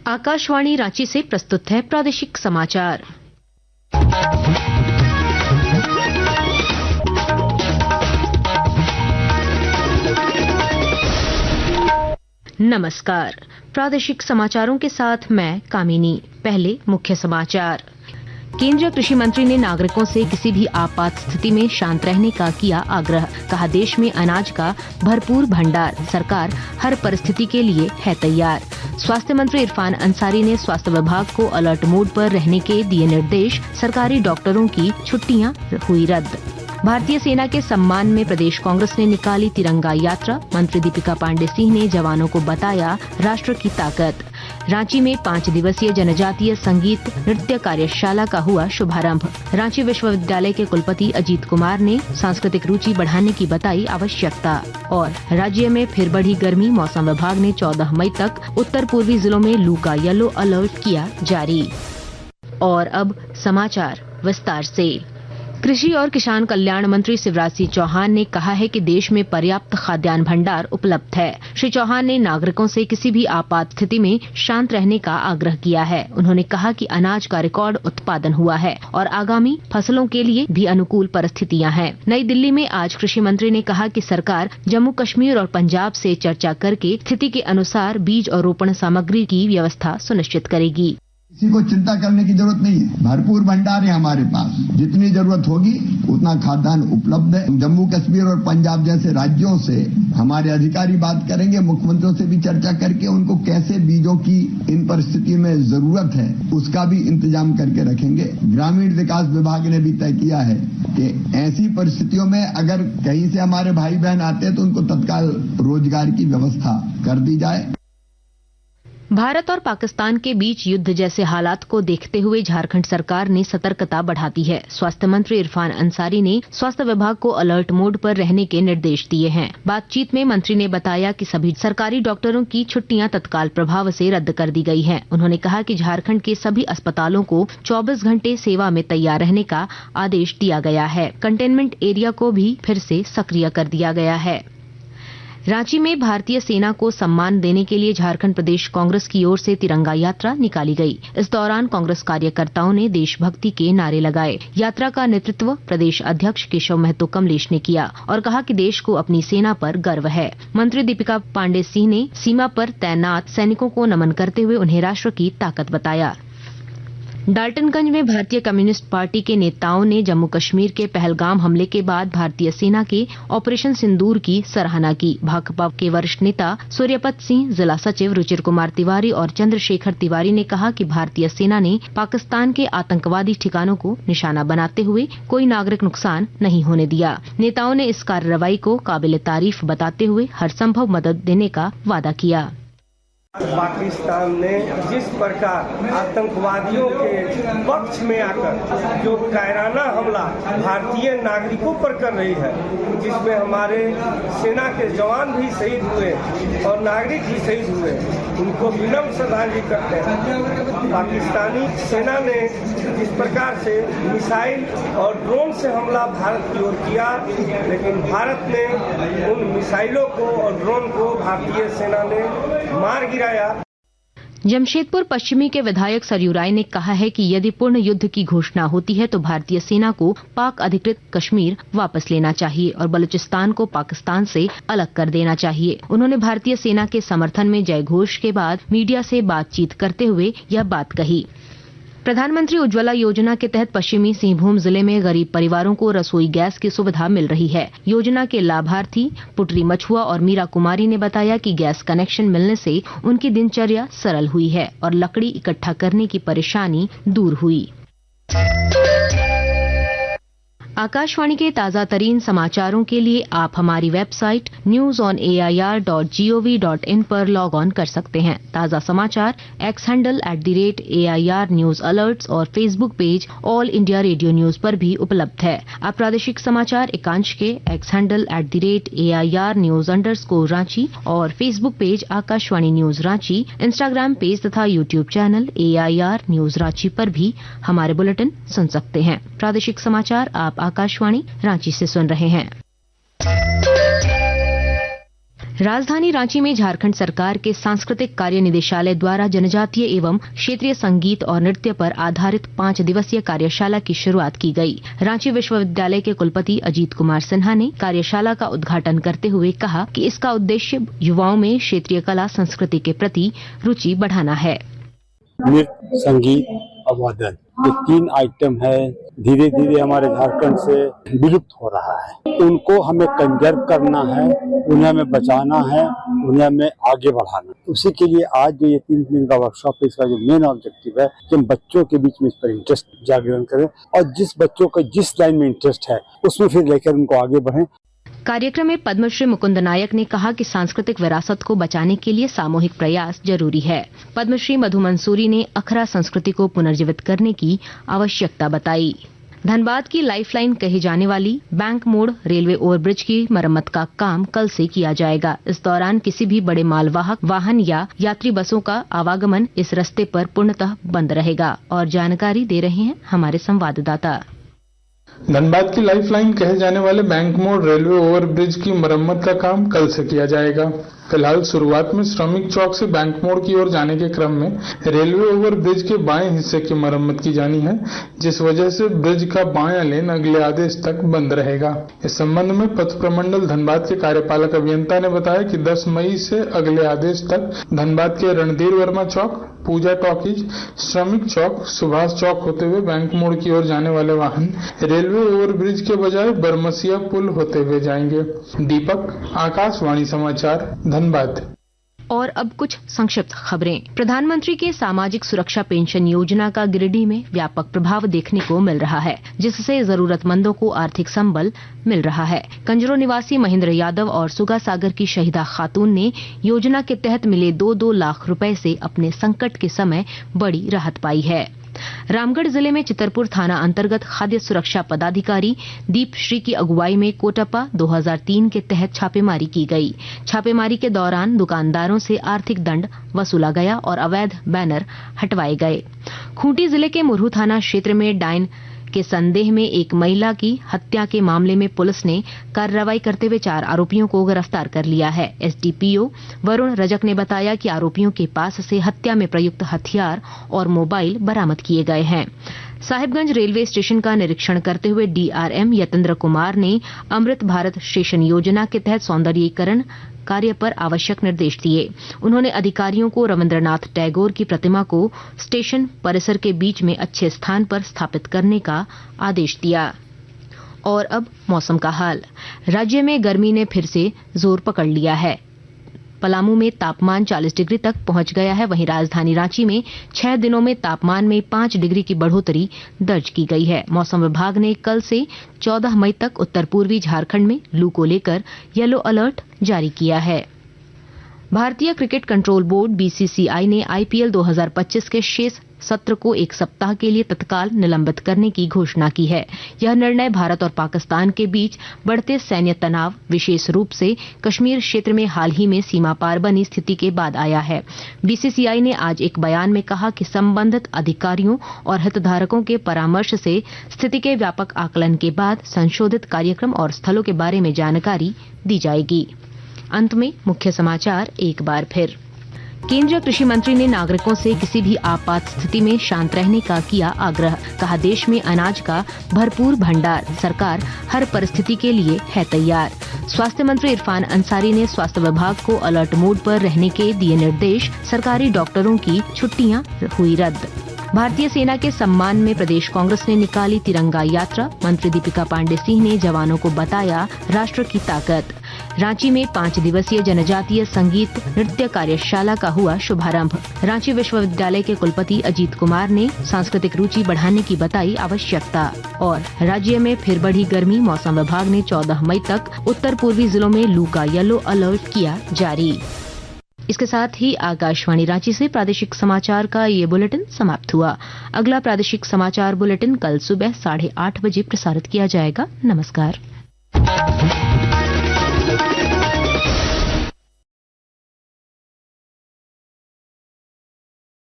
आकाशवाणी रांची से प्रस्तुत है प्रादेशिक समाचार। नमस्कार, प्रादेशिक समाचारों के साथ मैं कामिनी। पहले मुख्य समाचार। केंद्रीय कृषि मंत्री ने नागरिकों से किसी भी आपात स्थिति में शांत रहने का किया आग्रह। कहा, देश में अनाज का भरपूर भंडार, सरकार हर परिस्थिति के लिए है तैयार। स्वास्थ्य मंत्री इरफान अंसारी ने स्वास्थ्य विभाग को अलर्ट मोड पर रहने के दिए निर्देश। सरकारी डॉक्टरों की छुट्टियां हुई रद्द। भारतीय सेना के सम्मान में प्रदेश कांग्रेस ने निकाली तिरंगा यात्रा। मंत्री दीपिका पांडे सिंह ने जवानों को बताया राष्ट्र की ताकत। रांची में 5 दिवसीय जनजातीय संगीत नृत्य कार्यशाला का हुआ शुभारंभ। रांची विश्वविद्यालय के कुलपति अजीत कुमार ने सांस्कृतिक रुचि बढ़ाने की बताई आवश्यकता। और राज्य में फिर बढ़ी गर्मी, मौसम विभाग ने 14 मई तक उत्तर पूर्वी जिलों में लू का येलो अलर्ट किया जारी। और अब समाचार विस्तार से। कृषि और किसान कल्याण मंत्री शिवराज सिंह चौहान ने कहा है कि देश में पर्याप्त खाद्यान्न भंडार उपलब्ध है। श्री चौहान ने नागरिकों से किसी भी आपात स्थिति में शांत रहने का आग्रह किया है। उन्होंने कहा कि अनाज का रिकॉर्ड उत्पादन हुआ है और आगामी फसलों के लिए भी अनुकूल परिस्थितियां हैं। नई दिल्ली में आज कृषि मंत्री ने कहा कि सरकार जम्मू कश्मीर और पंजाब से चर्चा करके स्थिति के अनुसार बीज और रोपण सामग्री की व्यवस्था सुनिश्चित करेगी। किसी को चिंता करने की जरूरत नहीं है। भरपूर भंडार है हमारे पास। जितनी जरूरत होगी उतना खाद्यान्न उपलब्ध है। जम्मू कश्मीर और पंजाब जैसे राज्यों से हमारे अधिकारी बात करेंगे, मुख्यमंत्रियों से भी चर्चा करके उनको कैसे बीजों की इन परिस्थितियों में जरूरत है उसका भी इंतजाम करके रखेंगे। ग्रामीण विकास विभाग ने भी तय किया है कि ऐसी परिस्थितियों में अगर कहीं से हमारे भाई बहन आते हैं तो उनको तत्काल रोजगार की व्यवस्था कर दी जाए। भारत और पाकिस्तान के बीच युद्ध जैसे हालात को देखते हुए झारखंड सरकार ने सतर्कता बढ़ा दी है। स्वास्थ्य मंत्री इरफान अंसारी ने स्वास्थ्य विभाग को अलर्ट मोड पर रहने के निर्देश दिए हैं। बातचीत में मंत्री ने बताया कि सभी सरकारी डॉक्टरों की छुट्टियां तत्काल प्रभाव से रद्द कर दी गई हैं। उन्होंने कहा कि झारखंड के सभी अस्पतालों को 24 घंटे सेवा में तैयार रहने का आदेश दिया गया है। कंटेनमेंट एरिया को भी फिर से सक्रिय कर दिया गया है। रांची में भारतीय सेना को सम्मान देने के लिए झारखंड प्रदेश कांग्रेस की ओर से तिरंगा यात्रा निकाली गई। इस दौरान कांग्रेस कार्यकर्ताओं ने देशभक्ति के नारे लगाए। यात्रा का नेतृत्व प्रदेश अध्यक्ष केशव महतो कमलेश ने किया और कहा कि देश को अपनी सेना पर गर्व है। मंत्री दीपिका पांडे सिंह ने सीमा पर तैनात सैनिकों को नमन करते हुए उन्हें राष्ट्र की ताकत बताया। डाल्टनगंज में भारतीय कम्युनिस्ट पार्टी के नेताओं ने जम्मू कश्मीर के पहलगाम हमले के बाद भारतीय सेना के ऑपरेशन सिंदूर की सराहना की। भाकपा के वरिष्ठ नेता सूर्यपत सिंह, जिला सचिव रुचिर कुमार तिवारी और चंद्रशेखर तिवारी ने कहा कि भारतीय सेना ने पाकिस्तान के आतंकवादी ठिकानों को निशाना बनाते हुए कोई नागरिक नुकसान नहीं होने दिया। नेताओं ने इस कार्रवाई को काबिल तारीफ बताते हुए हर संभव मदद देने का वादा किया। पाकिस्तान ने जिस प्रकार आतंकवादियों के पक्ष में आकर जो कायराना हमला भारतीय नागरिकों पर कर रही है, जिसमें हमारे सेना के जवान भी शहीद हुए और नागरिक भी शहीद हुए, उनको विनम्र श्रद्धांजलि करते हैं। पाकिस्तानी सेना ने जिस प्रकार से मिसाइल और ड्रोन से हमला भारत की ओर किया, लेकिन भारत ने उन मिसाइलों को और ड्रोन को भारतीय सेना ने मार गिराया। जमशेदपुर पश्चिमी के विधायक सरयू राय ने कहा है कि यदि पूर्ण युद्ध की घोषणा होती है तो भारतीय सेना को पाक अधिकृत कश्मीर वापस लेना चाहिए और बलूचिस्तान को पाकिस्तान से अलग कर देना चाहिए। उन्होंने भारतीय सेना के समर्थन में जय घोष के बाद मीडिया से बातचीत करते हुए यह बात कही। प्रधानमंत्री उज्ज्वला योजना के तहत पश्चिमी सिंहभूम जिले में गरीब परिवारों को रसोई गैस की सुविधा मिल रही है। योजना के लाभार्थी पुटरी मछुआ और मीरा कुमारी ने बताया कि गैस कनेक्शन मिलने से उनकी दिनचर्या सरल हुई है और लकड़ी इकट्ठा करने की परेशानी दूर हुई। आकाशवाणी के ताजा तरीन समाचारों के लिए आप हमारी वेबसाइट newsonair.gov.in पर लॉग ऑन कर सकते हैं। ताजा समाचार X handle @AIR news alerts और Facebook page All India Radio News पर भी उपलब्ध है। आप प्रादेशिक समाचार एकांश के X handle @AIR news _Ranchi और Facebook page Akashvani news Ranchi, Instagram page तथा YouTube channel AIR news Ranchi पर भी हमारे बुलेटिन सुन सकते हैं। प्रादेशिक समाचार आप आकाशवाणी रांची से सुन रहे हैं। राजधानी रांची में झारखंड सरकार के सांस्कृतिक कार्य निदेशालय द्वारा जनजातीय एवं क्षेत्रीय संगीत और नृत्य पर आधारित 5 दिवसीय कार्यशाला की शुरुआत की गई। रांची विश्वविद्यालय के कुलपति अजीत कुमार सिन्हा ने कार्यशाला का उद्घाटन करते हुए कहा कि इसका उद्देश्य युवाओं में क्षेत्रीय कला संस्कृति के प्रति रुचि बढ़ाना है। नृत्य, संगीत और वादन, ये 3 आइटम है, धीरे धीरे हमारे झारखंड से विलुप्त हो रहा है। उनको हमें कंजर्व करना है, उन्हें हमें बचाना है, उन्हें हमें आगे बढ़ाना। उसी के लिए आज जो ये 3 दिन का वर्कशॉप है, इसका जो मेन ऑब्जेक्टिव है कि हम बच्चों के बीच में इस पर इंटरेस्ट जागरण करें और जिस बच्चों को जिस लाइन में इंटरेस्ट है उसमें फिर लेकर उनको आगे बढ़ें। कार्यक्रम में पद्मश्री मुकुंद नायक ने कहा कि सांस्कृतिक विरासत को बचाने के लिए सामूहिक प्रयास जरूरी है। पद्मश्री मधु मंसूरी ने अखरा संस्कृति को पुनर्जीवित करने की आवश्यकता बताई। धनबाद की लाइफलाइन कही जाने वाली बैंक मोड़ रेलवे ओवरब्रिज की मरम्मत का काम कल से किया जाएगा। इस दौरान किसी भी बड़े मालवाहक वाहन या यात्री बसों का आवागमन इस रास्ते पर पूर्णतः बंद रहेगा। और जानकारी दे रहे हैं हमारे संवाददाता। धनबाद की लाइफलाइन कहे जाने वाले बैंक मोड़ रेलवे ओवरब्रिज की मरम्मत का काम कल से किया जाएगा। फिलहाल शुरुआत में श्रमिक चौक से बैंक मोड़ की ओर जाने के क्रम में रेलवे ओवरब्रिज के बाएं हिस्से की मरम्मत की जानी है, जिस वजह से ब्रिज का बायां लेन अगले आदेश तक बंद रहेगा। इस संबंध में पथ प्रमंडल धनबाद के कार्यपालक अभियंता ने बताया कि 10 मई से अगले आदेश तक धनबाद के रणधीर वर्मा चौक, पूजा टॉकीज, श्रमिक चौक, सुभाष चौक होते हुए बैंक मोड़ की ओर जाने वाले वाहन रेलवे ओवरब्रिज के बजाय बरमसिया पुल होते हुए जाएंगे। दीपक, आकाशवाणी समाचार, धनबाद। और अब कुछ संक्षिप्त खबरें। प्रधानमंत्री के सामाजिक सुरक्षा पेंशन योजना का गिरिडीह में व्यापक प्रभाव देखने को मिल रहा है, जिससे जरूरतमंदों को आर्थिक संबल मिल रहा है। कंजरो निवासी महेंद्र यादव और सुगा सागर की शहीदा खातून ने योजना के तहत मिले 2-2 लाख रुपए से अपने संकट के समय बड़ी राहत पाई है। रामगढ़ जिले में चितरपुर थाना अंतर्गत खाद्य सुरक्षा पदाधिकारी दीप श्री की अगुवाई में कोटप्पा 2003 के तहत छापेमारी की गई। छापेमारी के दौरान दुकानदारों से आर्थिक दंड वसूला गया और अवैध बैनर हटवाए गए। खूंटी जिले के मुरहू थाना क्षेत्र में डायन के संदेह में एक महिला की हत्या के मामले में पुलिस ने कार्रवाई करते हुए 4 आरोपियों को गिरफ्तार कर लिया है। एसडीपीओ वरुण रजक ने बताया कि आरोपियों के पास से हत्या में प्रयुक्त हथियार और मोबाइल बरामद किए गए हैं। साहिबगंज रेलवे स्टेशन का निरीक्षण करते हुए डीआरएम यतेंद्र कुमार ने अमृत भारत स्टेशन योजना के तहत सौंदर्यीकरण कार्य पर आवश्यक निर्देश दिए। उन्होंने अधिकारियों को रविंद्रनाथ टैगोर की प्रतिमा को स्टेशन परिसर के बीच में अच्छे स्थान पर स्थापित करने का आदेश दिया। और अब मौसम का हाल। राज्य में गर्मी ने फिर से जोर पकड़ लिया है। पलामू में तापमान 40 डिग्री तक पहुंच गया है। वहीं राजधानी रांची में 6 दिनों में तापमान में 5 डिग्री की बढ़ोतरी दर्ज की गई है। मौसम विभाग ने कल से 14 मई तक उत्तर पूर्वी झारखंड में लू को लेकर येलो अलर्ट जारी किया है। भारतीय क्रिकेट कंट्रोल बोर्ड बीसीसीआई ने आईपीएल 2025 के शेष सत्र को 1 सप्ताह के लिए तत्काल निलंबित करने की घोषणा की है। यह निर्णय भारत और पाकिस्तान के बीच बढ़ते सैन्य तनाव, विशेष रूप से कश्मीर क्षेत्र में हाल ही में सीमा पार बनी स्थिति के बाद आया है। बीसीसीआई ने आज एक बयान में कहा कि संबंधित अधिकारियों और हितधारकों के परामर्श से स्थिति के व्यापक आकलन के बाद संशोधित कार्यक्रम और स्थलों के बारे में जानकारी दी जाएगी। अंत में मुख्य समाचार एक बार फिर। केंद्रीय कृषि मंत्री ने नागरिकों से किसी भी आपात स्थिति में शांत रहने का किया आग्रह। कहा, देश में अनाज का भरपूर भंडार, सरकार हर परिस्थिति के लिए है तैयार। स्वास्थ्य मंत्री इरफान अंसारी ने स्वास्थ्य विभाग को अलर्ट मोड पर रहने के दिए निर्देश। सरकारी डॉक्टरों की छुट्टियां हुई रद्द। भारतीय सेना के सम्मान में प्रदेश कांग्रेस ने निकाली तिरंगा यात्रा। मंत्री दीपिका पांडे सिंह ने जवानों को बताया राष्ट्र की ताकत। रांची में 5 दिवसीय जनजातीय संगीत नृत्य कार्यशाला का हुआ शुभारंभ। रांची विश्वविद्यालय के कुलपति अजीत कुमार ने सांस्कृतिक रुचि बढ़ाने की बताई आवश्यकता। और राज्य में फिर बढ़ी गर्मी। मौसम विभाग ने 14 मई तक उत्तर पूर्वी जिलों में लू का येलो अलर्ट किया जारी। इसके साथ ही आकाशवाणी रांची से प्रादेशिक समाचार का ये बुलेटिन समाप्त हुआ। अगला प्रादेशिक समाचार बुलेटिन कल सुबह 8:30 बजे प्रसारित किया जाएगा। नमस्कार।